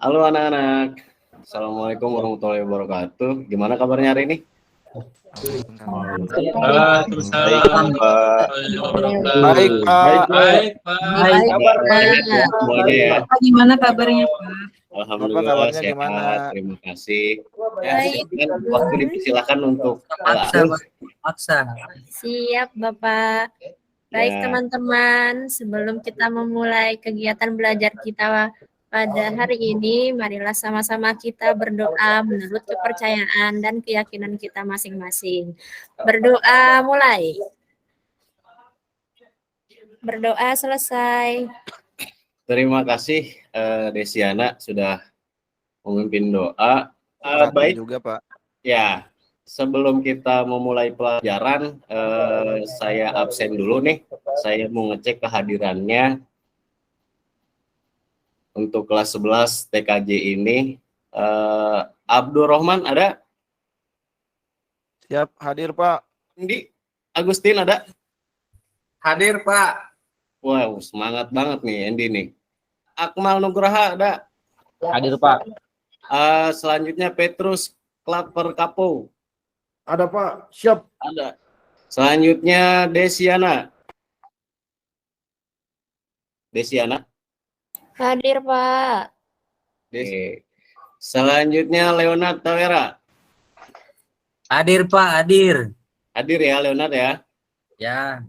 Halo anak-anak, Assalamualaikum warahmatullahi wabarakatuh. Gimana kabarnya hari ini? Waalaikumsalam warahmatullahi wabarakatuh. Baik, Pak. Baik, Pak. Baik, Kabar sehat ya Pak. semuanya ya. Pak, gimana kabarnya, Pak? Alhamdulillah kabarnya sehat. gimana? Terima kasih. Ya, Baik. silakan waktu dipersilakan untuk Paksa, Arul. Pak. Paksa. Siap, Bapak. Baik, Ya. teman-teman. Sebelum kita memulai kegiatan belajar kita pada hari ini, marilah sama-sama kita berdoa menurut kepercayaan dan keyakinan kita masing-masing. Berdoa mulai. Berdoa selesai. Terima kasih Desiana sudah memimpin doa. Baik Baik, juga, Pak. ya. Sebelum kita memulai pelajaran, saya absen dulu nih. Saya mau ngecek kehadirannya untuk kelas 11 TKJ ini. Abdul Rahman ada? Siap hadir, Pak. Indi? Agustin ada? Hadir, Pak. Wow, semangat banget nih Endi nih. Akmal Nugraha ada? Hadir, Pak. Selanjutnya Petrus Klaper Kapo. Ada Pak, siap. Ada. Selanjutnya Desiana. Desiana. Hadir, Pak. Oke. Selanjutnya Leonard Tawera. Hadir, Pak, hadir. Hadir ya Leonard ya. Ya.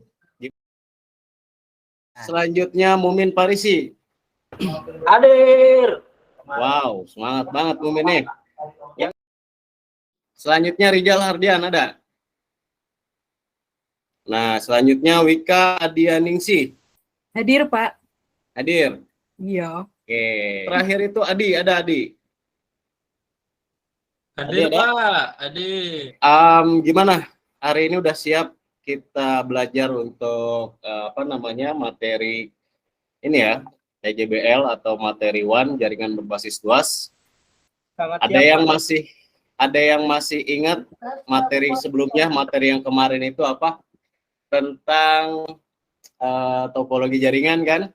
Selanjutnya Mumin Parisi. Hadir. Wow, semangat banget Mumin nih. Selanjutnya Rijal Hardian ada. Nah, selanjutnya Wika Adianingsih. Hadir, Pak. Hadir. Iya. Oke. Terakhir itu Adi, ada Adi. Hadir, Ada? Pak. Hadir. Gimana? Hari ini udah siap kita belajar untuk materi ini ya, TJBL atau materi WAN jaringan berbasis luas. Ada yang masih ingat materi sebelumnya, materi yang kemarin itu apa? Tentang topologi jaringan kan?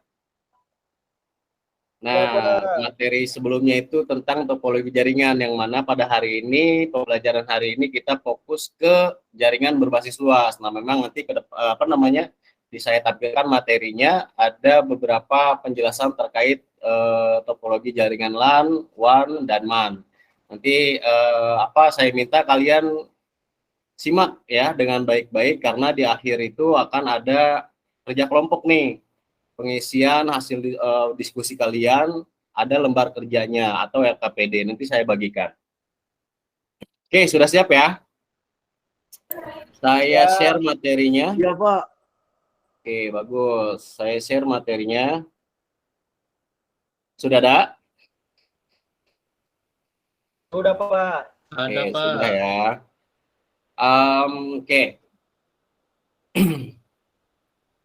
Nah, materi sebelumnya itu tentang topologi jaringan yang mana pada hari ini, pembelajaran hari ini kita fokus ke jaringan berbasis luas. Nah, memang nanti di saya tampilkan materinya ada beberapa penjelasan terkait topologi jaringan LAN, WAN, dan MAN. Nanti saya minta kalian simak ya dengan baik-baik karena di akhir itu akan ada kerja kelompok nih. Pengisian hasil diskusi kalian, ada lembar kerjanya atau LKPD, nanti saya bagikan. Oke, sudah siap ya? Saya share materinya. Iya Pak. Oke, bagus. Saya share materinya. Sudah ada? Sudah, Pak. Ada, Oke, Pak. sudah ya. Oke.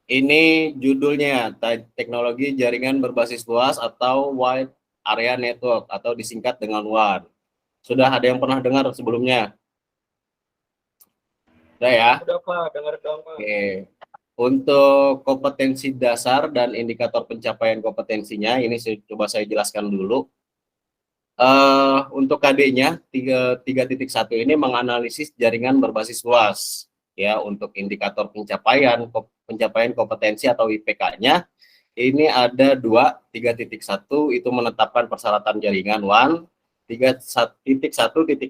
Ini judulnya teknologi jaringan berbasis luas atau Wide Area Network atau disingkat dengan WAN. Sudah ada yang pernah dengar sebelumnya? Sudah ya? Sudah, Pak. Dengar dong, Pak. Oke. Untuk kompetensi dasar dan indikator pencapaian kompetensinya, ini coba saya jelaskan dulu. Untuk KD-nya 3.1 ini menganalisis jaringan berbasis luas. Ya, untuk indikator pencapaian kompetensi atau IPK-nya ini ada 3.1 itu menetapkan persyaratan jaringan WAN, 3.1.2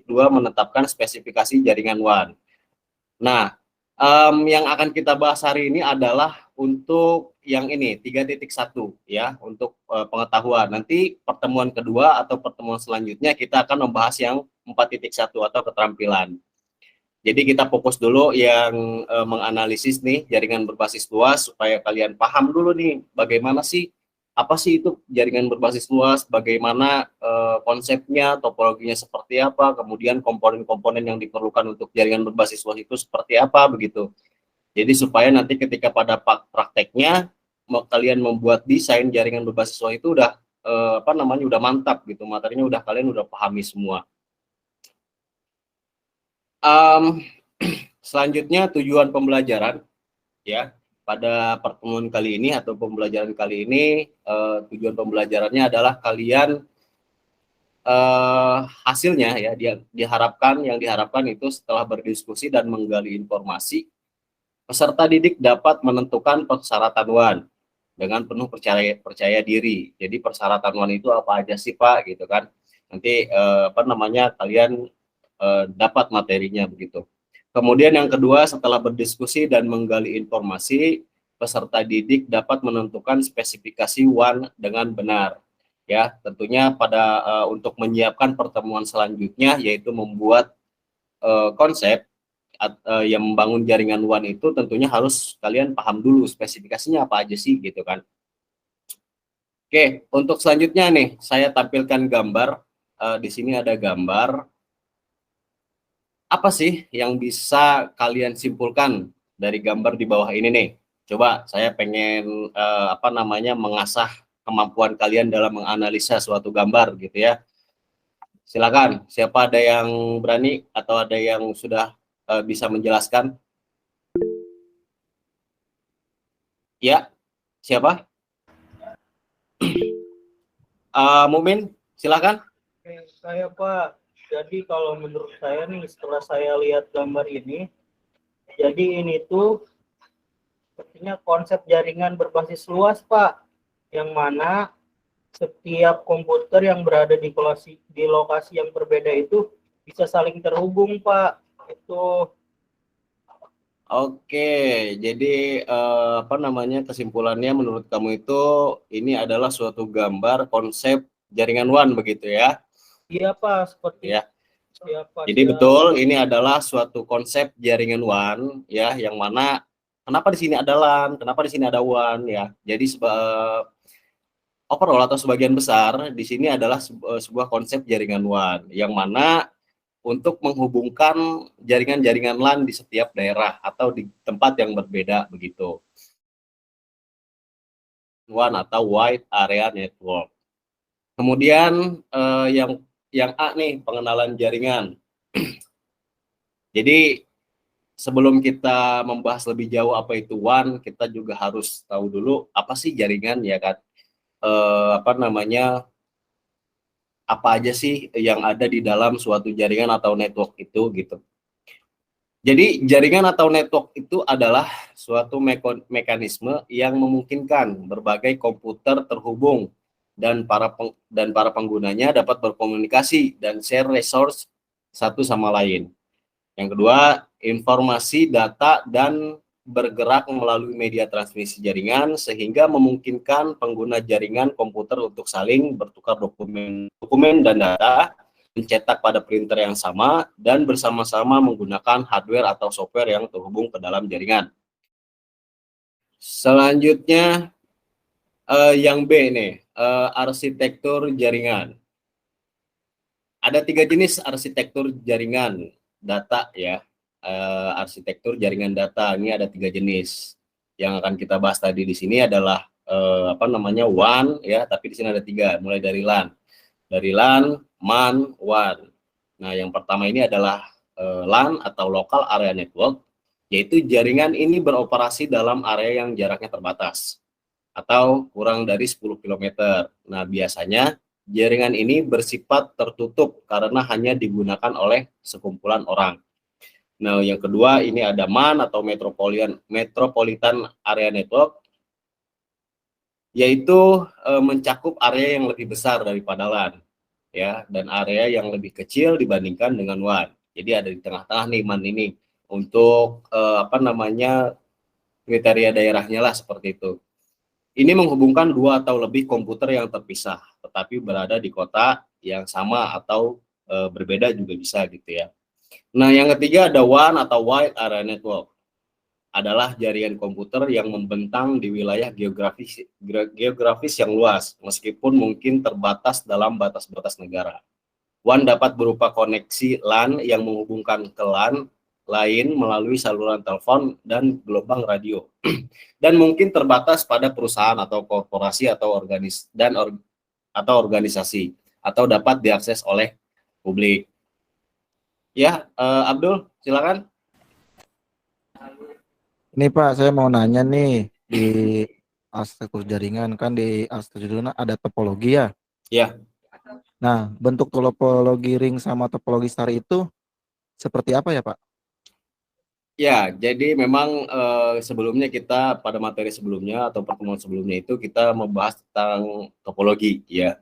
menetapkan spesifikasi jaringan WAN. Nah, yang akan kita bahas hari ini adalah untuk yang ini 3.1 ya, untuk pengetahuan. Nanti pertemuan kedua atau pertemuan selanjutnya kita akan membahas yang 4.1 atau keterampilan. Jadi kita fokus dulu yang menganalisis nih jaringan berbasis luas supaya kalian paham dulu nih bagaimana sih, apa sih itu jaringan berbasis luas, bagaimana konsepnya, topologinya seperti apa, kemudian komponen-komponen yang diperlukan untuk jaringan berbasis luas itu seperti apa begitu. Jadi supaya nanti ketika pada prakteknya kalian membuat desain jaringan berbasis luas itu udah udah mantap gitu, materinya kalian udah pahami semua. Selanjutnya tujuan pembelajaran ya pada pertemuan kali ini atau pembelajaran kali ini, tujuan pembelajarannya adalah kalian hasilnya ya yang diharapkan itu setelah berdiskusi dan menggali informasi, peserta didik dapat menentukan persyaratan WAN dengan penuh percaya diri. Jadi persyaratan WAN itu apa aja sih Pak gitu kan? Nanti kalian dapat materinya begitu. Kemudian yang kedua, setelah berdiskusi dan menggali informasi, peserta didik dapat menentukan spesifikasi WAN dengan benar. Ya, tentunya untuk menyiapkan pertemuan selanjutnya, yaitu membuat konsep yang membangun jaringan WAN itu tentunya harus kalian paham dulu spesifikasinya apa aja sih gitu kan. Oke, untuk selanjutnya nih saya tampilkan gambar. Di sini ada gambar. Apa sih yang bisa kalian simpulkan dari gambar di bawah ini nih? Coba saya pengen mengasah kemampuan kalian dalam menganalisa suatu gambar gitu ya. Silakan, siapa ada yang berani atau ada yang sudah bisa menjelaskan? Ya, siapa? Mumin, silakan. Oke, saya Pak. Jadi kalau menurut saya nih setelah saya lihat gambar ini, jadi ini tuh sepertinya konsep jaringan berbasis luas Pak, yang mana setiap komputer yang berada di lokasi yang berbeda itu bisa saling terhubung Pak. Itu. Oke, jadi kesimpulannya menurut kamu itu ini adalah suatu gambar konsep jaringan WAN begitu ya? Iya Pak, seperti ya. Ya, Pak, Jadi betul ini adalah suatu konsep jaringan WAN ya, yang mana kenapa di sini ada LAN, kenapa di sini ada WAN ya. Jadi overall atau sebagian besar di sini adalah sebuah konsep jaringan WAN yang mana untuk menghubungkan jaringan-jaringan LAN di setiap daerah atau di tempat yang berbeda begitu. WAN atau Wide Area Network. Kemudian yang A nih, pengenalan jaringan. Jadi sebelum kita membahas lebih jauh apa itu WAN, kita juga harus tahu dulu apa sih jaringan ya kan. Apa aja sih yang ada di dalam suatu jaringan atau network itu gitu. Jadi jaringan atau network itu adalah suatu mekanisme yang memungkinkan berbagai komputer terhubung dan para penggunanya dapat berkomunikasi dan share resource satu sama lain. Yang kedua, informasi, data, dan bergerak melalui media transmisi jaringan sehingga memungkinkan pengguna jaringan komputer untuk saling bertukar dokumen dan data, mencetak pada printer yang sama, dan bersama-sama menggunakan hardware atau software yang terhubung ke dalam jaringan. Selanjutnya, yang B nih, arsitektur jaringan. Ada 3 jenis arsitektur jaringan data ya. Arsitektur jaringan data ini ada 3 jenis. Yang akan kita bahas tadi di sini adalah WAN ya, tapi di sini ada 3, mulai dari LAN. Dari LAN, MAN, WAN. Nah, yang pertama ini adalah LAN atau Local Area Network, yaitu jaringan ini beroperasi dalam area yang jaraknya terbatas atau kurang dari 10 km. Nah, biasanya jaringan ini bersifat tertutup karena hanya digunakan oleh sekumpulan orang. Nah, yang kedua ini ada MAN atau Metropolitan Area Network, yaitu mencakup area yang lebih besar daripada LAN, ya, dan area yang lebih kecil dibandingkan dengan WAN. Jadi ada di tengah-tengah nih MAN ini untuk kriteria daerahnya lah seperti itu. Ini menghubungkan 2 atau lebih komputer yang terpisah, tetapi berada di kota yang sama atau berbeda juga bisa gitu ya. Nah, yang ketiga ada WAN atau Wide Area Network. Adalah jaringan komputer yang membentang di wilayah geografis yang luas, meskipun mungkin terbatas dalam batas-batas negara. WAN dapat berupa koneksi LAN yang menghubungkan ke LAN lain melalui saluran telepon dan gelombang radio. Dan mungkin terbatas pada perusahaan atau korporasi atau organisasi, atau dapat diakses oleh publik. Ya, Abdul, silakan. Ini Pak, saya mau nanya nih, di arsitektur jaringan kan di arsitektur jaringan ada topologi ya. Ya. Nah, bentuk topologi ring sama topologi star itu seperti apa ya, Pak? Ya, jadi memang sebelumnya kita pada materi sebelumnya atau pertemuan sebelumnya itu kita membahas tentang topologi ya.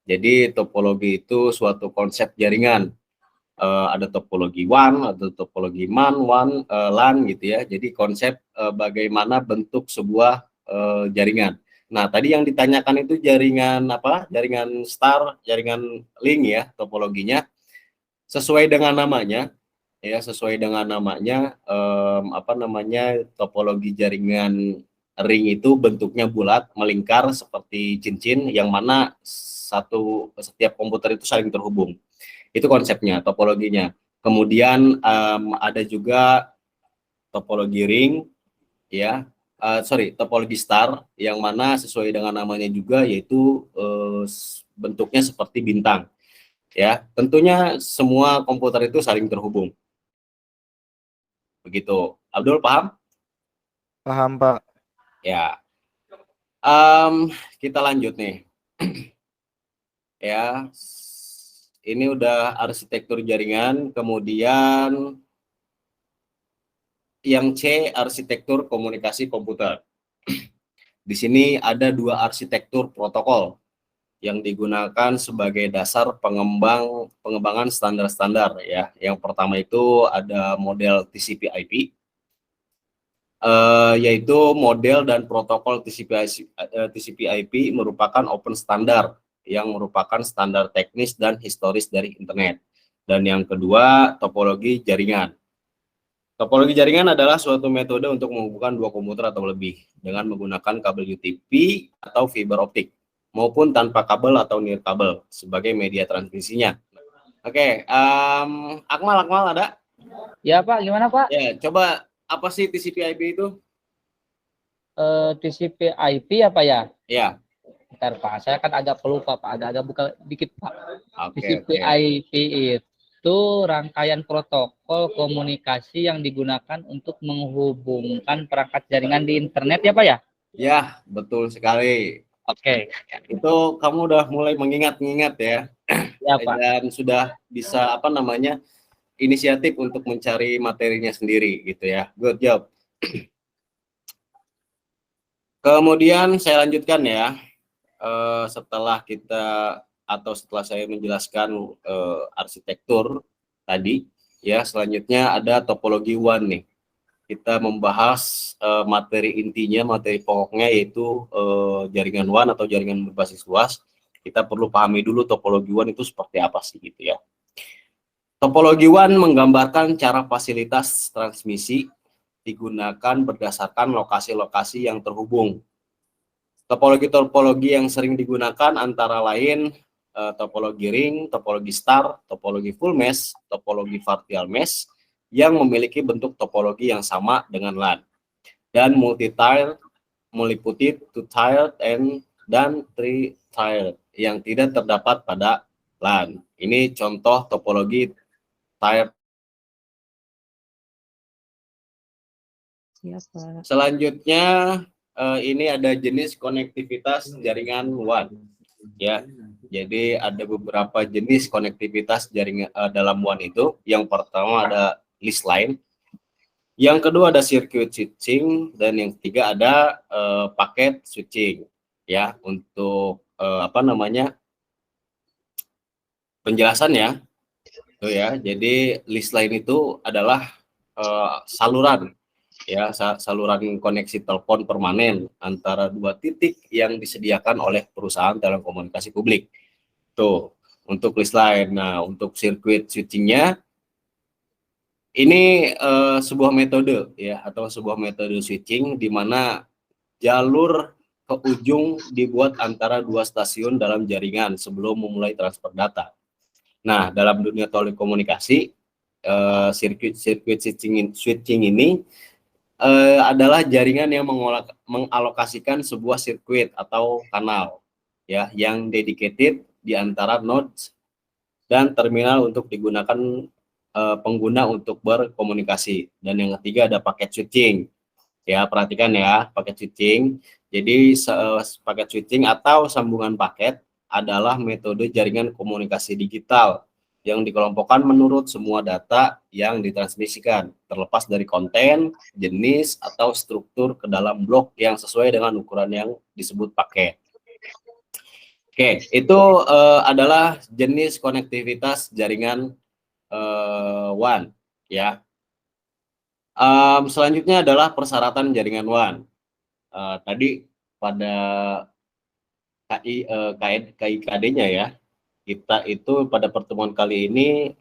Jadi topologi itu suatu konsep jaringan. Ada topologi WAN, ada topologi MAN, WAN, LAN gitu ya. Jadi konsep bagaimana bentuk sebuah jaringan. Nah, tadi yang ditanyakan itu jaringan apa? Jaringan star, jaringan link ya topologinya. Sesuai dengan namanya, ya sesuai dengan namanya apa namanya topologi jaringan ring itu bentuknya bulat melingkar seperti cincin yang mana setiap komputer itu saling terhubung. Itu konsepnya, topologinya. Kemudian ada juga topologi ring, ya, topologi star, yang mana sesuai dengan namanya juga, yaitu bentuknya seperti bintang. Ya, tentunya semua komputer itu saling terhubung. Begitu. Abdul paham? Paham, Pak. Ya. Kita lanjut nih. Ya. Ini udah arsitektur jaringan, kemudian yang C arsitektur komunikasi komputer. Di sini ada 2 arsitektur protokol yang digunakan sebagai dasar pengembangan standar-standar ya. Yang pertama itu ada model TCP/IP, yaitu model dan protokol TCP/IP merupakan open standar yang merupakan standar teknis dan historis dari internet. Dan yang kedua, topologi jaringan. Topologi jaringan adalah suatu metode untuk menghubungkan 2 komputer atau lebih dengan menggunakan kabel UTP atau fiber optik maupun tanpa kabel atau nirkabel sebagai media transmisinya. Oke, Akmal ada? Ya Pak, gimana Pak? Ya, coba apa sih TCP/IP itu? TCP/IP apa ya? Ya. Bentar Pak, saya kan agak pelupa Pak, agak buka dikit Pak. Oke. TCP/IP itu rangkaian protokol komunikasi yang digunakan untuk menghubungkan perangkat jaringan di internet ya Pak ya? Ya, betul sekali. Oke. Itu kamu udah mulai mengingat-ingat ya. Ya Pak. Dan sudah bisa apa namanya inisiatif untuk mencari materinya sendiri gitu ya. Good job. Kemudian saya lanjutkan ya. Setelah saya menjelaskan arsitektur tadi ya, selanjutnya ada topologi WAN nih. Kita membahas materi intinya, materi pokoknya yaitu jaringan WAN atau jaringan berbasis luas. Kita perlu pahami dulu topologi WAN itu seperti apa sih gitu ya. Topologi WAN menggambarkan cara fasilitas transmisi digunakan berdasarkan lokasi-lokasi yang terhubung. Topologi-topologi yang sering digunakan antara lain topologi ring, topologi star, topologi full mesh, topologi partial mesh yang memiliki bentuk topologi yang sama dengan LAN. Dan multi-tiered meliputi two-tiered dan three-tiered yang tidak terdapat pada LAN. Ini contoh topologi tiered. Selanjutnya ini ada jenis konektivitas jaringan WAN ya. Jadi ada beberapa jenis konektivitas jaringan dalam WAN itu. Yang pertama ada list line, yang kedua ada circuit switching, dan yang ketiga ada paket switching ya. Untuk apa namanya penjelasannya tuh ya. Jadi list line itu adalah saluran ya, saluran koneksi telepon permanen antara 2 titik yang disediakan oleh perusahaan telekomunikasi publik. Tuh, untuk list line. Nah, untuk circuit switchingnya ini sebuah metode ya, atau sebuah metode switching di mana jalur ke ujung dibuat antara 2 stasiun dalam jaringan sebelum memulai transfer data. Nah, dalam dunia telekomunikasi circuit switching ini adalah jaringan yang mengalokasikan sebuah sirkuit atau kanal ya yang dedicated di antara nodes dan terminal untuk digunakan pengguna untuk berkomunikasi. Dan yang ketiga ada paket switching. Ya, perhatikan ya, paket switching. Jadi paket switching atau sambungan paket adalah metode jaringan komunikasi digital yang dikelompokkan menurut semua data yang ditransmisikan, terlepas dari konten, jenis, atau struktur ke dalam blok yang sesuai dengan ukuran yang disebut paket. Oke, itu adalah jenis konektivitas jaringan WAN, ya. Selanjutnya adalah persyaratan jaringan WAN. Tadi pada KIKD-nya ya, kita itu pada pertemuan kali ini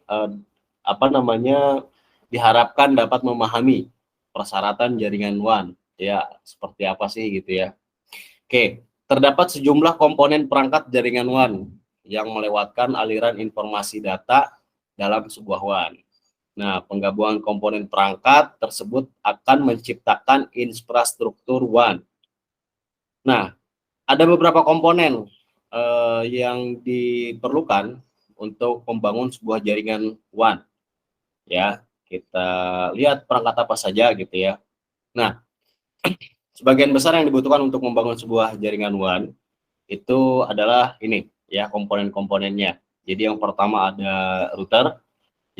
diharapkan dapat memahami persyaratan jaringan WAN, ya seperti apa sih gitu ya. Oke, terdapat sejumlah komponen perangkat jaringan WAN yang melewatkan aliran informasi data dalam sebuah WAN. Nah, penggabungan komponen perangkat tersebut akan menciptakan infrastruktur WAN. Nah, ada beberapa komponen yang diperlukan untuk membangun sebuah jaringan WAN. Ya, kita lihat perangkat apa saja gitu ya. Nah, sebagian besar yang dibutuhkan untuk membangun sebuah jaringan WAN itu adalah ini ya, komponen-komponennya. Jadi yang pertama ada router,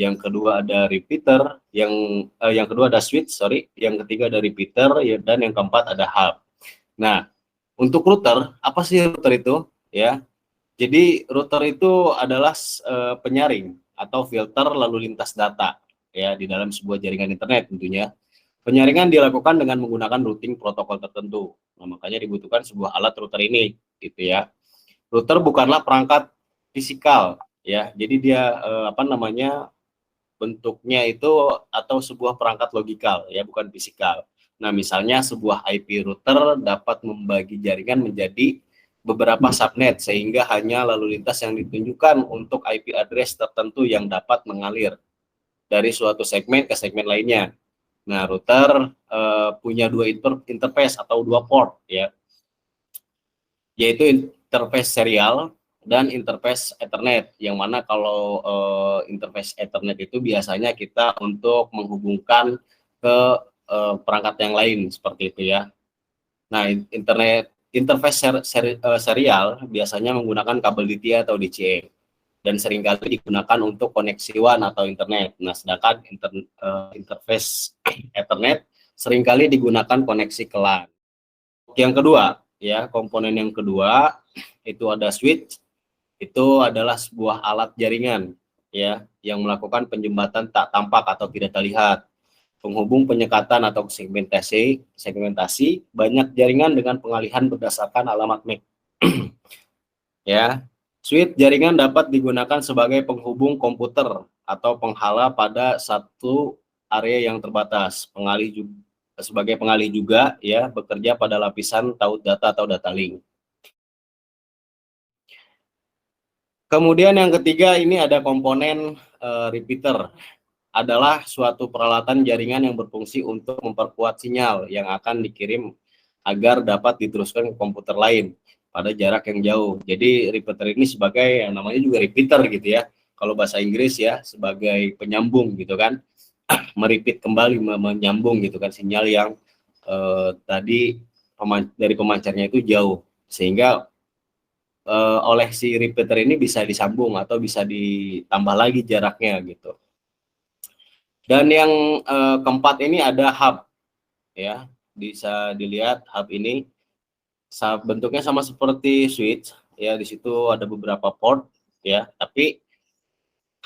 yang kedua ada repeater, yang kedua ada switch, yang ketiga ada repeater, dan yang keempat ada hub. Nah, untuk router, apa sih router itu? Ya, jadi router itu adalah penyaring atau filter lalu lintas data ya di dalam sebuah jaringan internet tentunya. Penyaringan dilakukan dengan menggunakan routing protokol tertentu. Nah, makanya dibutuhkan sebuah alat router ini, gitu ya. Router bukanlah perangkat fisikal, ya. Jadi dia bentuknya itu atau sebuah perangkat logikal, ya, bukan fisikal. Nah, misalnya sebuah IP router dapat membagi jaringan menjadi beberapa subnet sehingga hanya lalu lintas yang ditunjukkan untuk IP address tertentu yang dapat mengalir dari suatu segmen ke segmen lainnya. Nah, router punya dua interface atau dua port, ya, yaitu interface serial dan interface Ethernet, yang mana kalau interface Ethernet itu biasanya kita untuk menghubungkan ke perangkat yang lain seperti itu ya. Nah, interface serial biasanya menggunakan kabel DTI atau DCA dan seringkali digunakan untuk koneksi WAN atau internet. Nah, sedangkan interface Ethernet seringkali digunakan koneksi ke LAN. Yang kedua, ya, komponen yang kedua itu ada switch. Itu adalah sebuah alat jaringan ya yang melakukan penjembatan tak tampak atau tidak terlihat, penghubung penyekatan atau segmentasi banyak jaringan dengan pengalihan berdasarkan alamat MAC. Ya, switch jaringan dapat digunakan sebagai penghubung komputer atau penghala pada satu area yang terbatas. Sebagai pengalih juga ya, bekerja pada lapisan taut data atau data link. Kemudian yang ketiga ini ada komponen repeater, adalah suatu peralatan jaringan yang berfungsi untuk memperkuat sinyal yang akan dikirim agar dapat diteruskan ke komputer lain pada jarak yang jauh. Jadi repeater ini sebagai yang namanya juga repeater gitu ya. Kalau bahasa Inggris ya sebagai penyambung gitu kan, merepeat kembali, menyambung gitu kan sinyal yang tadi dari pemancarnya itu jauh, sehingga oleh si repeater ini bisa disambung atau bisa ditambah lagi jaraknya gitu. Dan yang keempat ini ada hub, ya, bisa dilihat hub ini bentuknya sama seperti switch, ya, di situ ada beberapa port, ya, tapi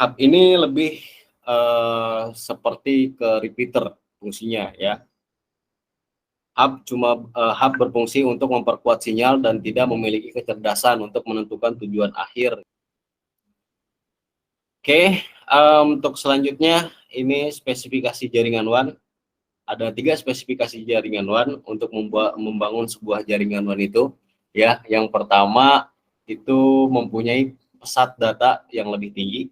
hub ini lebih seperti ke repeater fungsinya, ya. Hub berfungsi untuk memperkuat sinyal dan tidak memiliki kecerdasan untuk menentukan tujuan akhir. Oke, untuk selanjutnya ini spesifikasi jaringan WAN. Ada 3 spesifikasi jaringan WAN untuk membangun sebuah jaringan WAN itu. Ya, yang pertama itu mempunyai pesat data yang lebih tinggi,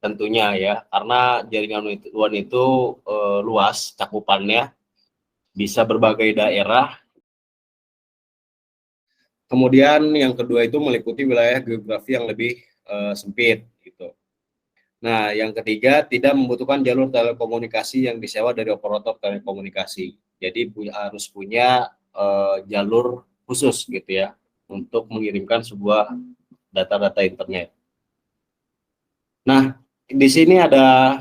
tentunya ya, karena jaringan WAN itu luas cakupannya, bisa berbagai daerah. Kemudian yang kedua itu meliputi wilayah geografi yang lebih sempit gitu. Nah, yang ketiga tidak membutuhkan jalur telekomunikasi yang disewa dari operator telekomunikasi. Jadi harus punya jalur khusus gitu ya untuk mengirimkan sebuah data-data internet. Nah, di sini ada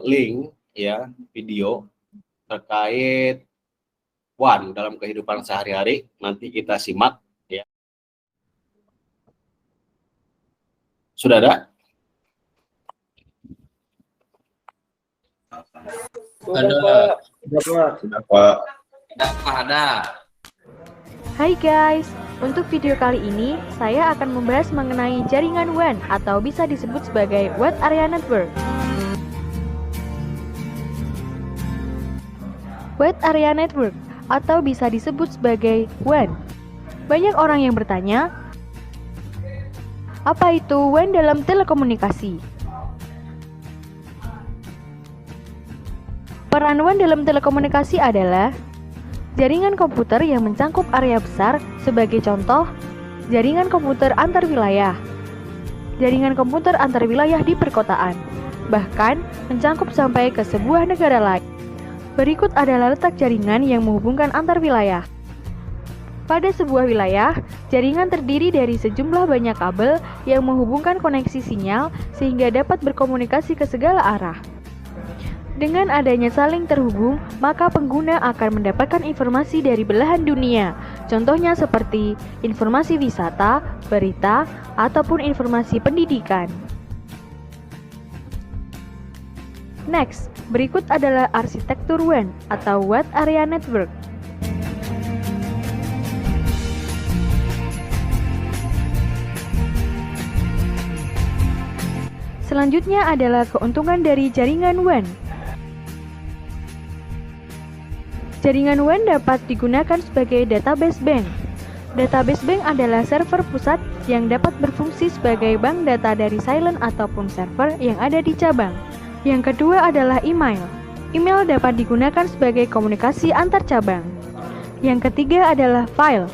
link ya, video terkait WAN dalam kehidupan sehari-hari. Nanti kita simak ya. Sudah ada? Ada. Sudah, Pak. Ada. Hai guys, untuk video kali ini saya akan membahas mengenai jaringan WAN atau bisa disebut sebagai Wide Area Network. Wide Area Network atau bisa disebut sebagai WAN. Banyak orang yang bertanya, apa itu WAN dalam telekomunikasi? Peran WAN dalam telekomunikasi adalah jaringan komputer yang mencakup area besar, sebagai contoh, jaringan komputer antar wilayah, jaringan komputer antar wilayah di perkotaan, bahkan mencakup sampai ke sebuah negara lain. Berikut adalah letak jaringan yang menghubungkan antar wilayah. Pada sebuah wilayah, jaringan terdiri dari sejumlah banyak kabel yang menghubungkan koneksi sinyal sehingga dapat berkomunikasi ke segala arah. Dengan adanya saling terhubung, maka pengguna akan mendapatkan informasi dari belahan dunia. Contohnya seperti informasi wisata, berita, ataupun informasi pendidikan. Next, berikut adalah arsitektur WAN atau Wide Area Network. Selanjutnya adalah keuntungan dari jaringan WAN. Jaringan WAN dapat digunakan sebagai database bank. Database bank adalah server pusat yang dapat berfungsi sebagai bank data dari silent ataupun server yang ada di cabang. Yang kedua adalah email. Email dapat digunakan sebagai komunikasi antar cabang. Yang ketiga adalah file.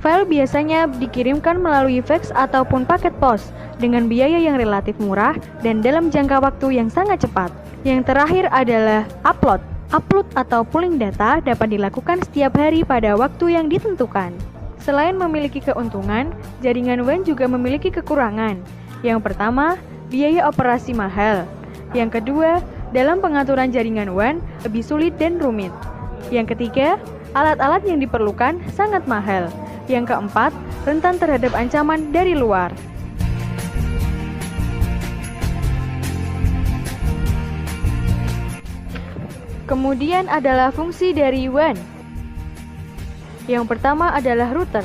File biasanya dikirimkan melalui fax ataupun paket pos dengan biaya yang relatif murah dan dalam jangka waktu yang sangat cepat. Yang terakhir adalah upload. Upload atau pooling data dapat dilakukan setiap hari pada waktu yang ditentukan. Selain memiliki keuntungan, jaringan WAN juga memiliki kekurangan. Yang pertama, biaya operasi mahal. Yang kedua, dalam pengaturan jaringan WAN lebih sulit dan rumit. Yang ketiga, alat-alat yang diperlukan sangat mahal. Yang keempat, rentan terhadap ancaman dari luar. Kemudian adalah fungsi dari WAN. Yang pertama adalah router.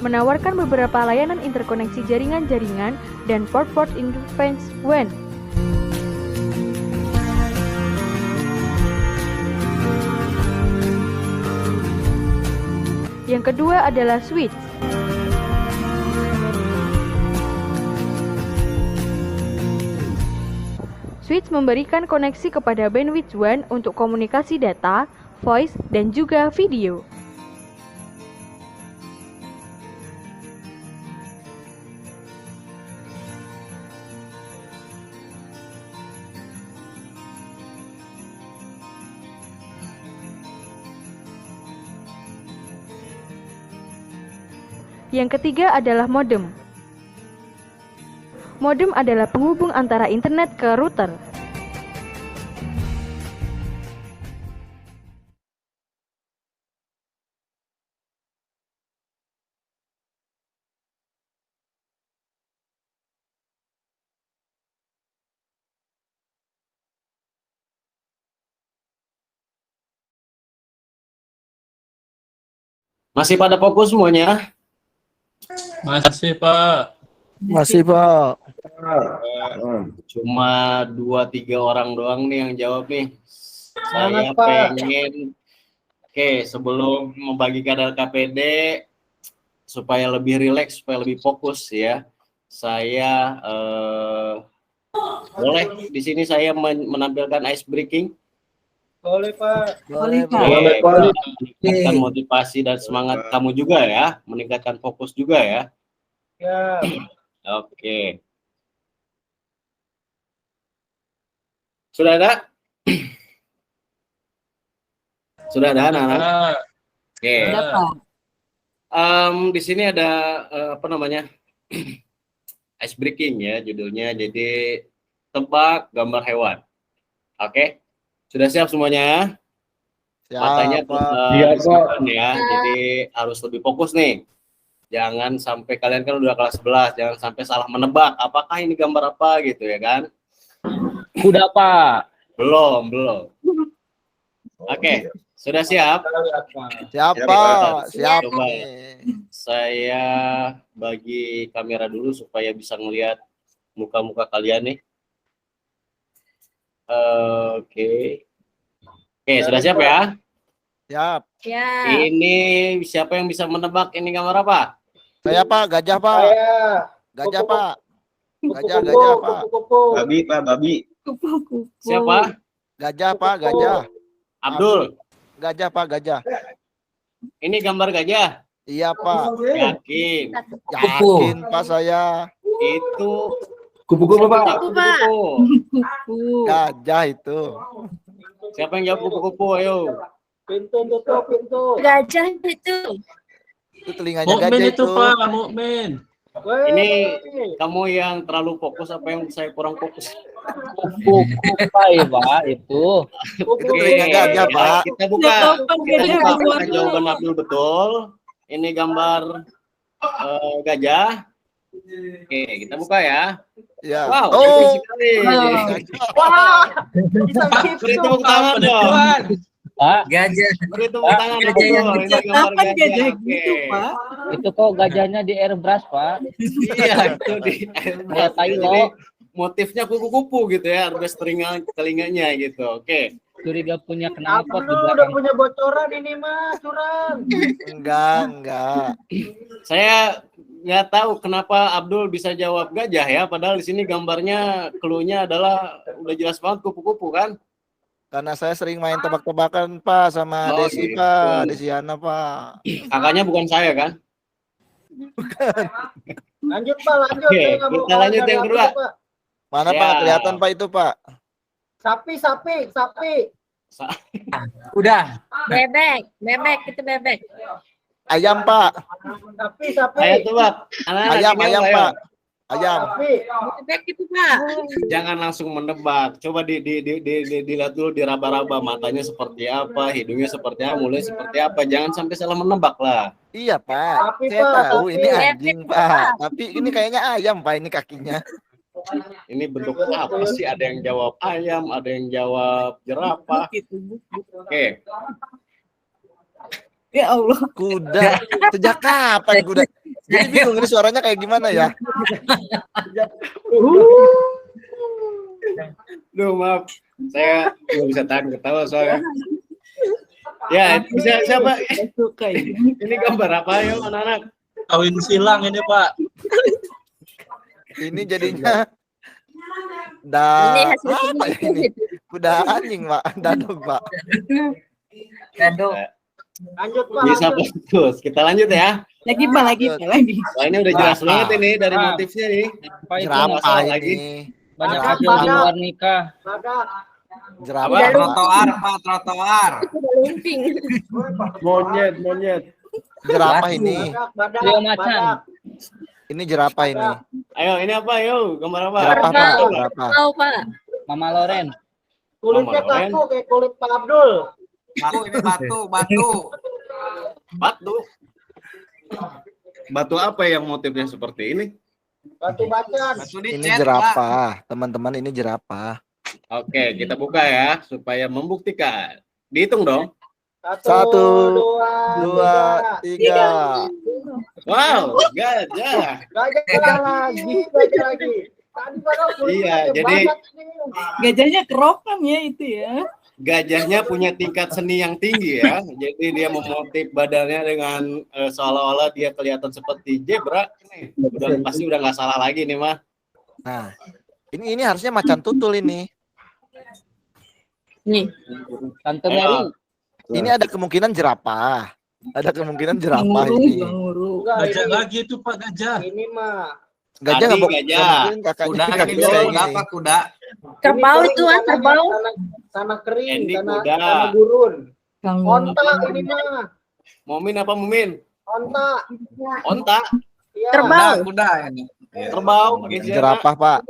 Menawarkan beberapa layanan interkoneksi jaringan-jaringan dan port-port interface WAN. Yang kedua adalah switch. Switch memberikan koneksi kepada bandwidth WAN untuk komunikasi data, voice, dan juga video. Yang ketiga adalah modem. Modem adalah penghubung antara internet ke router. Masih pada fokus semuanya? Masih, Pak. Masih, Pak. Cuma 2-3 orang doang nih yang jawab nih. Saya Semangat, Pak. pengen, oke, sebelum membagikan LKPD, supaya lebih rileks, supaya lebih fokus ya, saya boleh di sini saya menampilkan ice breaking. Boleh, Pak. Boleh, Pak. Oke, meningkatkan motivasi dan semangat kamu juga ya, meningkatkan fokus juga ya. Ya. Oke. Sudah ada? Sudah ada anak-anak? Ada. Oke. Ada, Pak. Di sini ada apa namanya? Ice breaking ya judulnya. Jadi tebak gambar hewan. Oke. Sudah siap semuanya? Matanya Siap, disiapkan ya. Jadi harus lebih fokus nih. Jangan sampai kalian kan udah kelas 11, jangan sampai salah menebak apakah ini gambar apa gitu ya kan? Kuda, Pak. Belum. Oke, sudah siap? Siapa? Siap Coba. nih. Saya bagi kamera dulu supaya bisa ngelihat muka-muka kalian nih. Oke, sudah siap ya? Siap. Ya. Ini siapa yang bisa menebak ini gambar apa? Saya Pak, gajah Pak. Gajah Pak. Gajah Pak. Babi, Pak, babi. Kupu-kupu. Siapa? Gajah Pak, gajah. Abdul. Gajah Pak, gajah. Ini gambar gajah. Iya Pak. Yakin? Yakin Pak saya. Itu Kupu-kupu, Pak. kupu-kupu. Kupu. Gajah itu. Siapa yang jawab kupu-kupu? Ayo. Pintu tutup pintu. Gajah itu. Itu telinganya Mukmin gajah itu, itu. Pak, Mukmin. Ini kamu yang terlalu fokus apa yang saya kurang fokus? Kupu-kupu, Pak, itu. Itu telinga gajah Pak. Kita buka. Jawaban Kita gajah buka keluar apakah jawaban Abdul betul. Ini gambar gajah. Oke, kita buka ya. Ya. Wow, Oh. betul sekali. Wah. Beri tepuk tangan dong. Pak, Gajah. Beri tepuk tangan Gajah Abdul. yang Ini gambar Kapan gajah gajah. gitu, Oke. Pak? itu kok gajahnya di airbrush, Pak. Iya, itu di Kayak tai Jadi lo. motifnya kupu-kupu gitu ya, harus telinganya gitu. Oke. Curiga punya knalpot di Abdul udah belakang. punya bocoran ini mah, curang. Enggak. Saya nggak tahu kenapa Abdul bisa jawab gajah ya, padahal di sini gambarnya clue-nya adalah udah jelas banget kupu-kupu kan? Karena saya sering main tebak-tebakan Pak sama Oh, Desi gitu. Pak, Desiana Pak. Kakaknya bukan saya kan? Lanjut Pak, lanjut. Oke, Saya nggak mau kita kalah lanjut dari yang Abdul, kedua. Pak. Mana Ya. Pak? Kelihatan Pak itu Pak. Sapi. Udah. Bebek itu bebek. Ayam Pak. Sapi. Ayo tebak. Anak-anak, Ayam, ini ayam apa, ayo? Pak. Ayam. Sapi. Bebek itu, Pak. Jangan langsung menebak. Coba dilihat dulu, diraba-raba matanya seperti apa, hidungnya seperti apa, mulutnya seperti apa. Jangan sampai salah menebak lah. Iya Pak. Sapi, Saya Pak, tahu sapi. ini anjing Pak. Tapi ini kayaknya ayam Pak ini kakinya. Ini bentuk apa sih? Ada yang jawab ayam, ada yang jawab jerapah. Gitu. Oke. Ya Allah. Kuda. Sejak kapan kuda? Jadi bingung ini suaranya kayak gimana ya? Duh, maaf. Saya nggak bisa tahan ketawa soalnya. Ya, itu bisa siapa? Suka ini. Ini gambar apa ya, anak-anak? Kawin silang ini, Pak. Ini jadinya Ini hasil apa ya ini? Kuda anjing Pak, dadog Pak. Dado. Lanjut Pak. Bisa putus. Kita lanjut ya. Lagi Pak, lagi. Wah, ini udah jelas Apa? banget ini dari motifnya nih. Pak, itu Jerapah nggak lagi. ini. banyak Ada, hasil di ada. luar nikah. Ada. Jerapah. Udah lu- Trotoar, Pak, trotoar. Itu udah lumping. Monyet. Jerapah ini. Badak. Trio macan. Ini jerapah ini. Ayo, ini apa? Ayo, gambar apa? Jerapah Pak, Kerbau. jerapah. Tahu, Pak. Mama Loren. Kulitnya Mama Loren. kaku kayak kulit Pak Abdul. Batu ini batu. Batu. Batu apa yang motifnya seperti ini? Batu macan. Batu Ini dicet, Pak. jerapah. Teman-teman ini jerapah. Oke, kita buka ya supaya membuktikan. Dihitung dong. Satu, dua, Dua, tiga. Wow, gajah. Gajah lagi. Tadi padahal kulitnya Iya, aja jadi- banyak nih. Gajahnya kerokan ya itu ya. Gajahnya punya tingkat seni yang tinggi ya. Jadi dia memotif badannya dengan seolah-olah dia kelihatan seperti zebra. Pasti udah nggak salah lagi nih mah. Nah, ini harusnya macan tutul ini. Nih. Tante Ayo. Mary. Ini ada kemungkinan jerapah. Ada kemungkinan jerapah Nguru, ini. nguru. Enggak, Gajah ini- lagi itu, Pak, gajah. Ini mah Gajah Tadi nggak gajah. mungkin kakaknya Kuda kakinya ini kayak kuda, gini. Pak, kuda. Kerbau Ini itu kering, kerbau. tanah kering, Andy tanah kuda. tanah gurun. Onta ini mah. Mumin apa Mumin? Onta. Onta, Iya. Kuda, kuda ini. kerbau, pakai Jerapah, Pak.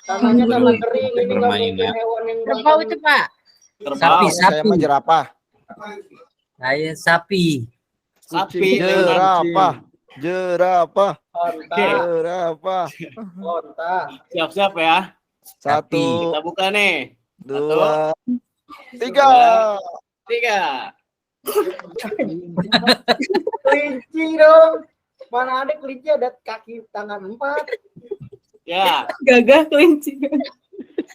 Tangannya tangan kering. Ini nggak Bermain, mungkin ya. hewan yang Kerbau itu Pak. kerbau, Saya mah jerapah. Saya sapi. sapi, Jerapah. Jerapah. Onta. Jerapah. Onta. siap-siap ya. Satu, Kita buka nih. 2, 3. 3. Kelinci dong. Mana ada kelinci ada kaki tangan 4. Ya, Gagah kelinci.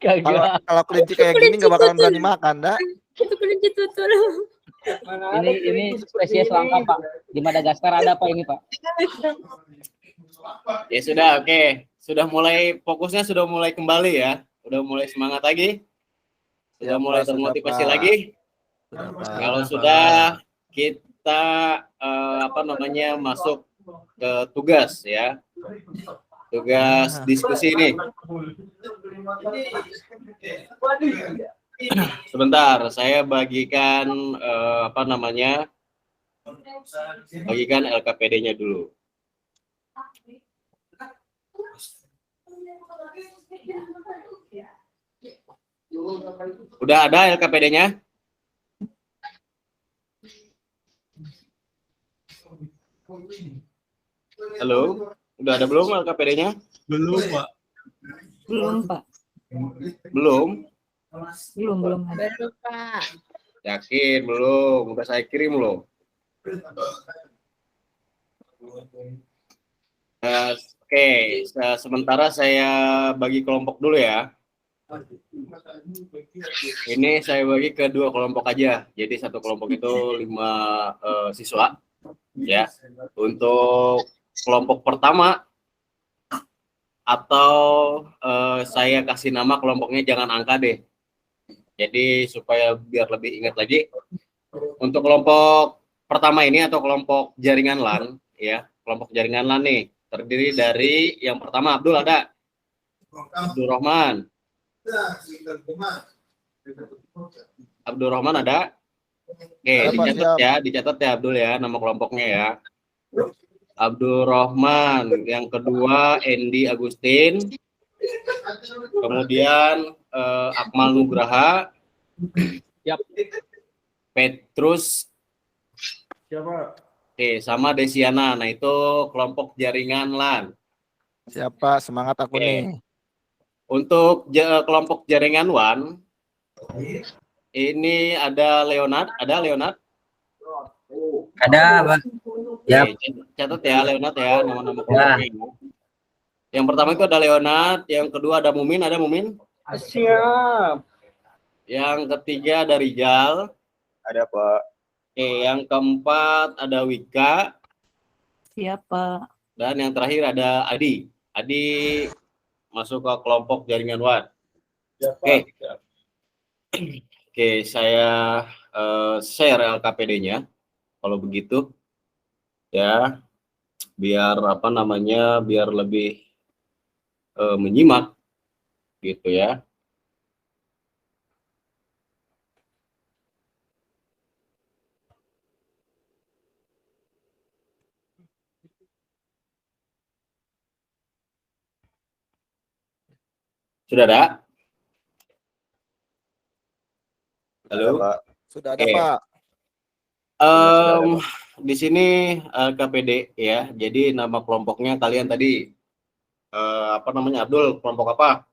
Kalau kelinci kayak gini nggak bakalan berani makan, dah. Itu kelinci tutul. Mana ada Ini kelinci seperti spesies ini. langka, Pak. Di Madagaskar ada apa ini, Pak? ya sudah, oke. Sudah mulai fokusnya sudah mulai kembali ya. Sudah mulai semangat lagi. Sudah Siap, mulai Pak, sudah, termotivasi Pak. lagi. Sudah, Pak. Kalau sudah kita masuk ke tugas ya. Tugas diskusi ini. Sebentar, saya bagikan bagikan LKPD-nya dulu. Udah ada LKPD-nya? Halo, udah ada belum LKPD-nya? Belum, Pak. Belum, Pak. Belum? Belum ada. Baru Pak. Yakin belum? Udah saya kirim loh. Oke, sementara saya bagi kelompok dulu ya. Ini saya bagi ke 2 kelompok aja. Jadi satu kelompok itu 5 siswa. Ya, untuk kelompok pertama atau saya kasih nama kelompoknya jangan angka deh. Jadi supaya biar lebih ingat lagi. Untuk kelompok pertama ini atau kelompok jaringan LAN, ya, kelompok jaringan LAN nih terdiri dari yang pertama Abdul ada, Abdul Rahman. Abdul Rahman ada. Oke, dicatat ya Abdul ya nama kelompoknya ya. Abdul Rahman, yang kedua Endi Agustin, kemudian Akmal Nugraha, Siap. Petrus, Siapa? oke, sama Desiana. Nah itu kelompok jaringan LAN. Siapa? Semangat aku Oke. nih. Untuk kelompok jaringan WAN, ini ada Leonard, Ada, Pak. Yap. Oke, catat ya Leonard ya nama-nama kelompoknya. Yang pertama itu ada Leonard, yang kedua ada Mumin, Siap. yang ketiga ada Rijal, Ada, Pak. oke, yang keempat ada Wika, Siapa? dan yang terakhir ada Adi. Adi masuk ke kelompok jaringan WAN. Oke. Oke, saya share LKPD-nya kalau begitu ya, biar biar lebih menyimak gitu ya. Sudah ada? Halo? Sudah ada, Oke. Pak. Di sini KPD ya. Jadi nama kelompoknya kalian tadi Abdul, kelompok apa?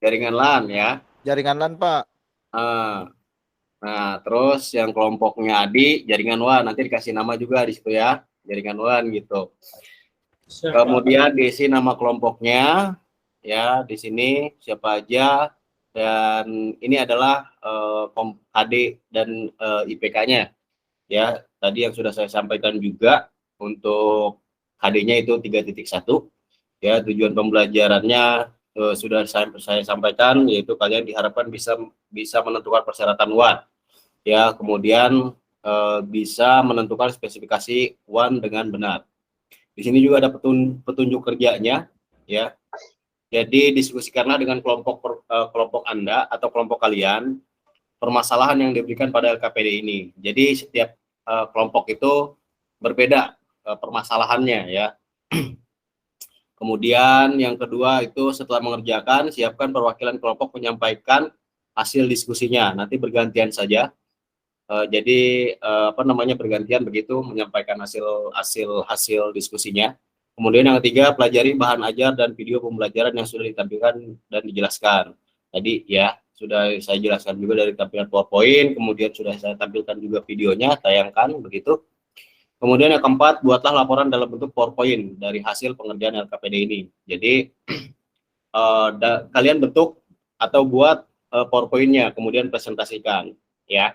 Jaringan LAN ya. Jaringan LAN, Pak. Nah, terus yang kelompoknya Adi jaringan WAN, nanti dikasih nama juga di situ ya, jaringan WAN gitu. Kemudian diisi nama kelompoknya ya, di sini siapa aja, dan ini adalah HD dan IPK-nya ya. Tadi yang sudah saya sampaikan juga, untuk HD-nya itu 3.1 ya. Tujuan pembelajarannya sudah saya sampaikan, yaitu kalian diharapkan bisa menentukan persyaratan WAN ya, kemudian bisa menentukan spesifikasi WAN dengan benar. Di sini juga ada petunjuk kerjanya ya. Jadi diskusikanlah dengan kelompok Anda atau kelompok kalian permasalahan yang diberikan pada LKPD ini. Jadi setiap kelompok itu berbeda permasalahannya ya. Kemudian yang kedua itu setelah mengerjakan, siapkan perwakilan kelompok menyampaikan hasil diskusinya. Nanti bergantian saja. Jadi bergantian begitu menyampaikan hasil diskusinya. Kemudian yang ketiga, pelajari bahan ajar dan video pembelajaran yang sudah ditampilkan dan dijelaskan. Tadi ya sudah saya jelaskan juga dari tampilan PowerPoint, kemudian sudah saya tampilkan juga videonya, tayangkan begitu. Kemudian yang keempat, buatlah laporan dalam bentuk PowerPoint dari hasil pengerjaan LKPD ini. Jadi kalian bentuk atau buat PowerPoint-nya, kemudian presentasikan ya.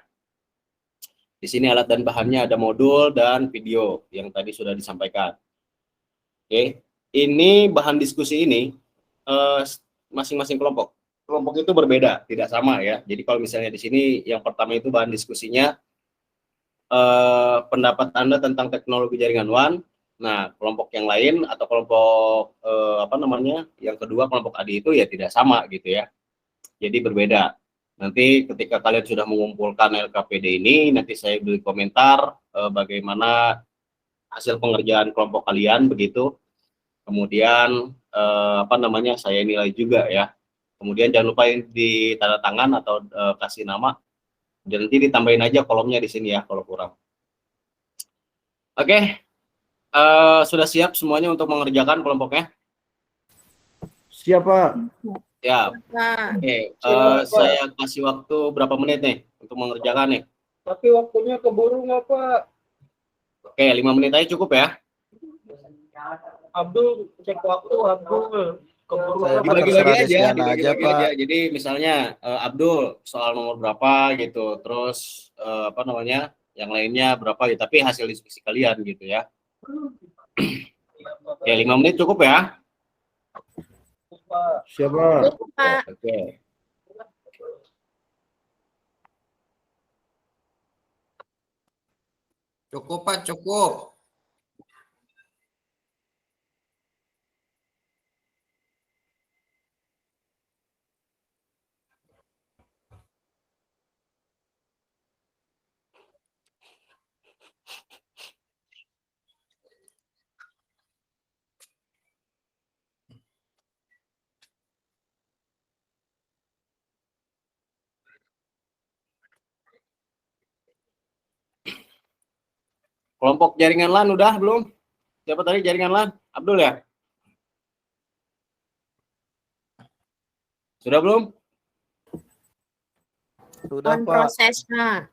Di sini alat dan bahannya ada modul dan video yang tadi sudah disampaikan. Oke, ini bahan diskusi ini masing-masing kelompok itu berbeda, tidak sama ya. Jadi kalau misalnya di sini yang pertama itu bahan diskusinya pendapat Anda tentang teknologi jaringan WAN. Nah, kelompok yang lain atau kelompok yang kedua kelompok ADI itu ya tidak sama gitu ya. Jadi berbeda. Nanti ketika kalian sudah mengumpulkan LKPD ini, nanti saya beri komentar bagaimana hasil pengerjaan kelompok kalian begitu. Kemudian saya nilai juga ya. Kemudian jangan lupa di tanda tangan atau kasih nama. Dan nanti ditambahin aja kolomnya di sini ya kalau kurang. Oke. Sudah siap semuanya untuk mengerjakan kelompoknya? Siap, Pak. Ya. Pak. Oke, saya kasih waktu berapa menit nih untuk mengerjakan nih? Tapi waktunya keburu nggak, Pak? Oke, 5 menit aja cukup ya. Abdul, cek waktu, Abdul. Keburu Saya nggak, mah Pak? terserah Dibagi-bagi aja, Desiana aja, Pak. Jadi misalnya Abdul soal nomor berapa gitu, terus yang lainnya berapa gitu, tapi hasil diskusi kalian gitu ya. Oke, 5 menit cukup ya. Siap, Pak. Cukup, Pak. Oke. Cukup, Pak, cukup. Kelompok jaringan LAN udah belum? Siapa tadi jaringan LAN? Abdul ya? Sudah belum? Sudah, On Pak. proses, Pak.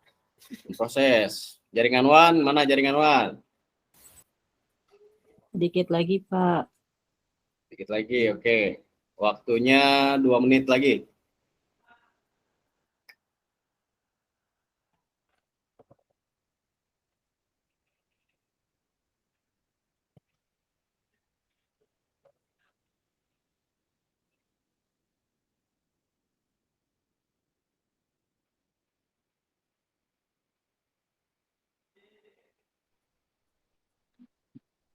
Proses. Jaringan WAN, mana jaringan WAN? Sedikit lagi, Pak. Sedikit lagi, oke. Waktunya 2 menit lagi.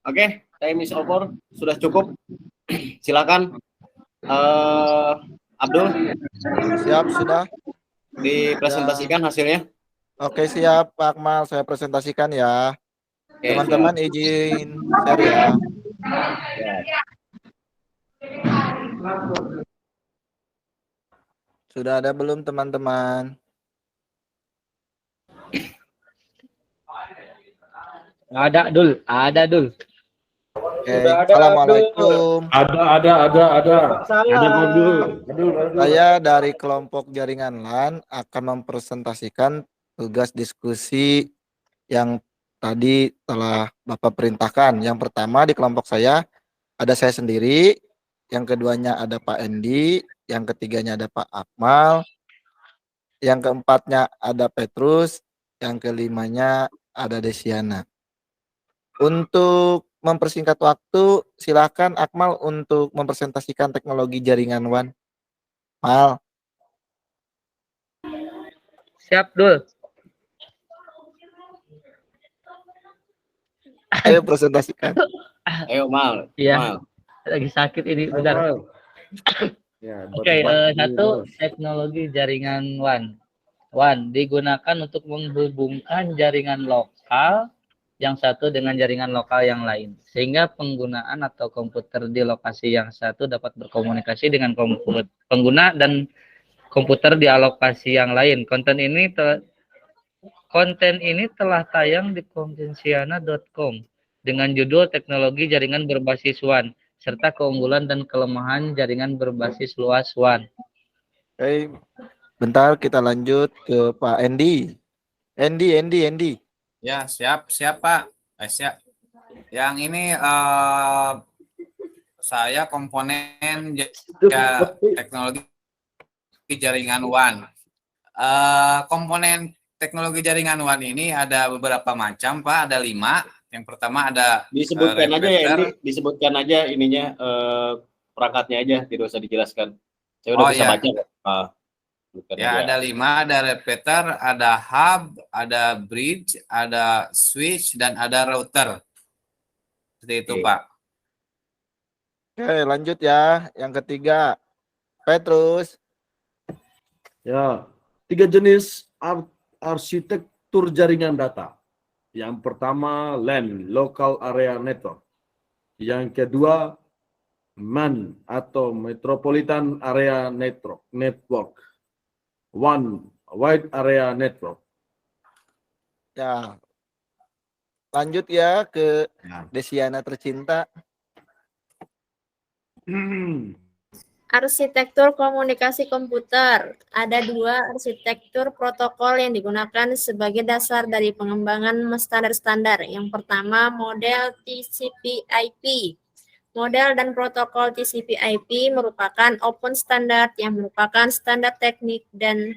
Oke, time is over. Sudah cukup. Silakan. Abdul, Siap, sudah. dipresentasikan hasilnya. Oke, siap, Pak Akmal. Saya presentasikan ya. Oke, Teman-teman izin share ya. siap. Sudah ada belum, teman-teman? Ada Dul, ada Dul. Oke, Assalamualaikum. Ada. Salah. Ada, Abdul. Abdul. Saya dari kelompok jaringan LAN akan mempresentasikan tugas diskusi yang tadi telah Bapak perintahkan. Yang pertama di kelompok saya ada saya sendiri, yang keduanya ada Pak Endi, yang ketiganya ada Pak Akmal, yang keempatnya ada Petrus, yang kelimanya ada Desiana. Untuk mempersingkat waktu, silakan Akmal untuk mempresentasikan teknologi jaringan WAN. Mal. Siap Dul. Ayo presentasikan. Ayo Mal. Iya. Mal. Lagi sakit ini, bentar. Ya, Oke, batu-batu satu terus. teknologi jaringan WAN. WAN digunakan untuk menghubungkan jaringan lokal yang satu dengan jaringan lokal yang lain, sehingga penggunaan atau komputer di lokasi yang satu dapat berkomunikasi dengan pengguna dan komputer di lokasi yang lain. Konten ini telah tayang di konvensiana.com dengan judul Teknologi Jaringan Berbasis WAN serta keunggulan dan kelemahan jaringan berbasis luas WAN. Oke, bentar kita lanjut ke Pak Endi. Endi. Ya, siap Pak. Siap. Yang ini saya komponen teknologi jaringan WAN. Komponen teknologi jaringan WAN ini ada beberapa macam, Pak. Ada 5. Yang pertama ada Disebutkan aja ya, repeater. ini disebutkan aja ininya perangkatnya aja, tidak usah dijelaskan. Saya udah bisa baca. Bukan Ya, aja. ada 5, ada repeater, ada hub, ada bridge, ada switch, dan ada router. Seperti itu, Oke. Pak. Oke, lanjut ya. Yang ketiga, Petrus. Ya, 3 jenis arsitektur jaringan data. Yang pertama LAN, Local Area Network. Yang kedua MAN atau Metropolitan Area Network. Wide Area Network. Ya, lanjut ya ke Desiana tercinta. Arsitektur komunikasi komputer. Ada 2 arsitektur protokol yang digunakan sebagai dasar dari pengembangan standar-standar. Yang pertama, model TCP/IP. Model dan protokol TCP/IP merupakan open standard yang merupakan standar teknik dan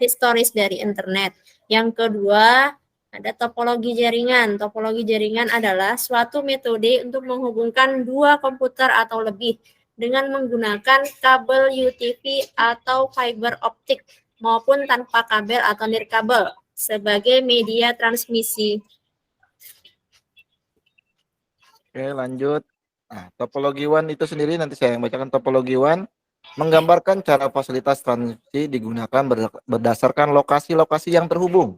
historis dari internet. Yang kedua, ada topologi jaringan. Topologi jaringan adalah suatu metode untuk menghubungkan 2 komputer atau lebih dengan menggunakan kabel UTP atau fiber optik maupun tanpa kabel atau nirkabel sebagai media transmisi. Oke, lanjut. Nah, topologi WAN itu sendiri nanti saya yang bacakan. Topologi WAN menggambarkan cara fasilitas transmisi digunakan berdasarkan lokasi-lokasi yang terhubung.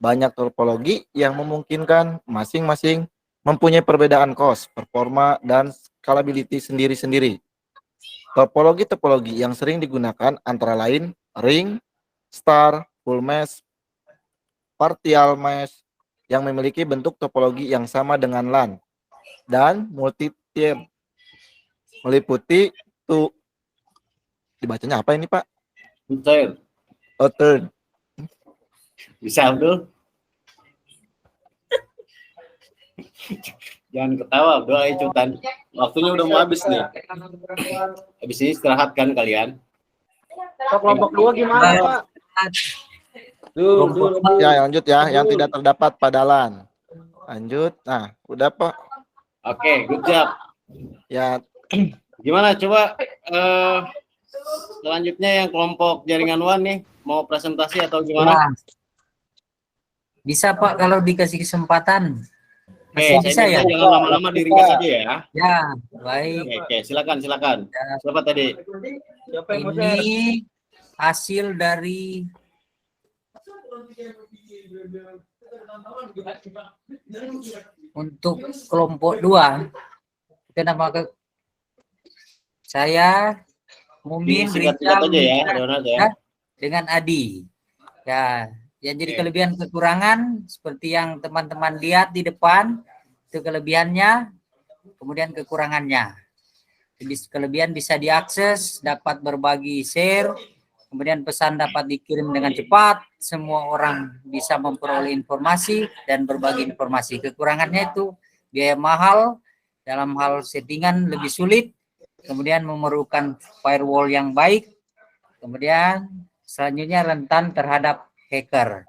Banyak topologi yang memungkinkan masing-masing mempunyai perbedaan cost, performa, dan scalability sendiri-sendiri. Topologi-topologi yang sering digunakan antara lain ring, star, full mesh, partial mesh, yang memiliki bentuk topologi yang sama dengan LAN, dan multi-tier, meliputi dibacanya apa ini, Pak? Third. Bisa, Abdul? Jangan ketawa, Abdul. Ayo Cutan. Waktunya udah mau habis nih. Habis ini istirahat kan kalian? Kelompok 2 gimana, Pak? Ya, lanjut ya. Yang tidak terdapat pada LAN. Lanjut. Nah, udah, Pak. Oke, good job. Ya. Gimana? Coba selanjutnya yang kelompok jaringan WAN nih. Mau presentasi atau gimana? Bisa Pak kalau dikasih kesempatan. Oke, Masih bisa ya? jangan lama-lama, diringkas aja ya. Ya, baik. Oke, silakan. Siapa tadi? Siapa yang mau share? Ini hasil dari untuk kelompok 2. Kenapa saya Mumin Singkat-singkat aja ya, Donat ya. dengan Adi. Ya, yang jadi kelebihan kekurangan seperti yang teman-teman lihat di depan, itu kelebihannya, kemudian kekurangannya. Kelebihan bisa diakses, dapat berbagi share, kemudian pesan dapat dikirim dengan cepat, semua orang bisa memperoleh informasi dan berbagi informasi. Kekurangannya itu biaya mahal, dalam hal settingan lebih sulit, kemudian memerlukan firewall yang baik, kemudian selanjutnya rentan terhadap hacker.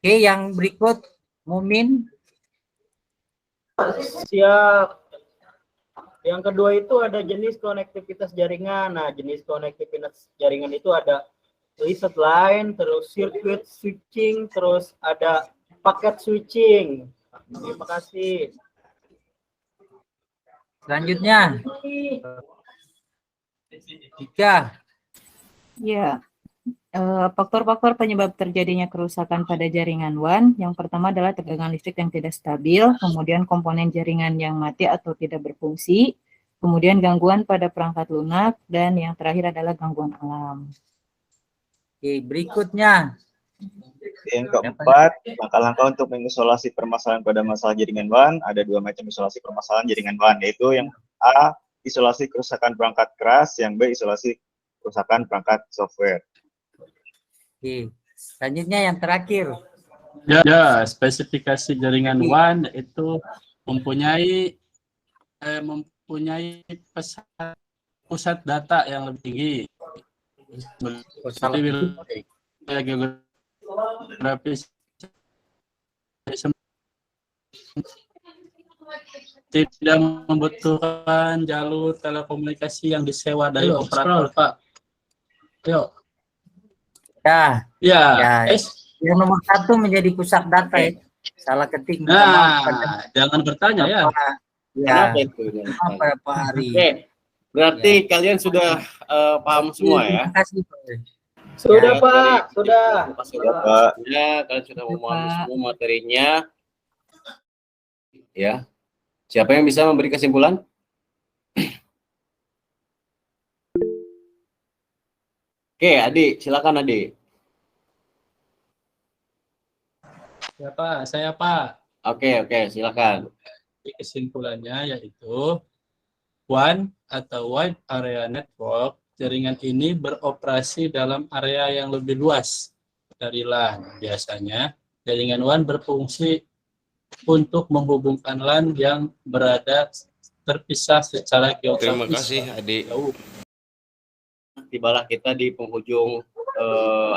Oke, yang berikut Mumin. Siap. Yang kedua itu ada jenis konektivitas jaringan. Nah, jenis konektivitas jaringan itu ada reset line, terus circuit switching, terus ada paket switching. Terima kasih. Selanjutnya. Ika. Ya, faktor-faktor penyebab terjadinya kerusakan pada jaringan WAN, yang pertama adalah tegangan listrik yang tidak stabil, kemudian komponen jaringan yang mati atau tidak berfungsi, kemudian gangguan pada perangkat lunak, dan yang terakhir adalah gangguan alam. Oke, berikutnya. Yang keempat, langkah-langkah untuk mengisolasi permasalahan pada masalah jaringan WAN. Ada 2 macam isolasi permasalahan jaringan WAN, yaitu yang A, isolasi kerusakan perangkat keras, yang B, isolasi kerusakan perangkat software. Oke, selanjutnya yang terakhir. Ya, spesifikasi jaringan WAN itu mempunyai pusat data yang lebih tinggi. Seperti wilayah geografis tidak membutuhkan jalur telekomunikasi yang disewa dari operator, Pak. Yuk. Ya. Ya. Yang nomor 1 menjadi pusat data ya. Salah ketik. Nah, jangan bertanya ya. Ya. Kenapa itu? Berapa hari? Oke, berarti kalian sudah paham semua ya? Terima kasih, Pak. Sudah, Ya, Pak. Sudah. Sudah, Pak. Ya, kalian sudah memahami semua materinya. Ya. Siapa yang bisa memberi kesimpulan? Oke, Adi, silakan Adi. Ya, Pak. Saya, Pak. Oke, silakan. Kesimpulannya yaitu WAN atau Wide Area Network, jaringan ini beroperasi dalam area yang lebih luas dari LAN. Biasanya jaringan WAN berfungsi untuk menghubungkan LAN yang berada terpisah secara geografis. Terima kasih, Adi. Tibalah kita di penghujung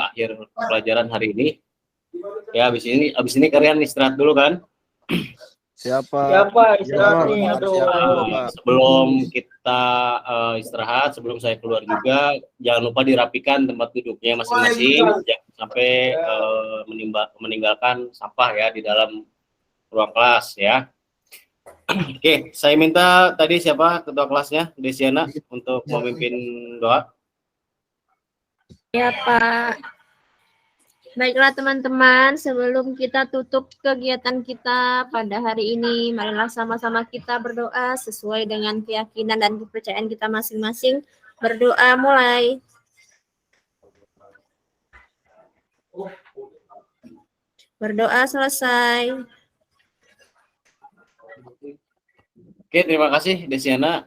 akhir pelajaran hari ini. Ya, habis ini kalian istirahat dulu kan? Siapa istirahat nih? Aduh. Sebelum kita istirahat, sebelum saya keluar juga, jangan lupa dirapikan tempat duduknya masing-masing, sampai meninggalkan sampah ya di dalam ruang kelas ya. Oke, saya minta tadi siapa ketua kelasnya, Desiana, untuk memimpin doa. Ya, Pak. Baiklah teman-teman, sebelum kita tutup kegiatan kita pada hari ini, marilah sama-sama kita berdoa sesuai dengan keyakinan dan kepercayaan kita masing-masing. Berdoa mulai. Berdoa selesai. Oke, terima kasih Desiana.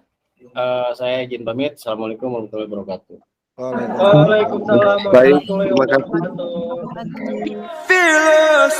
Saya izin pamit. Assalamualaikum warahmatullahi wabarakatuh. Waalaikumsalam warahmatullahi wabarakatuh. Fearless.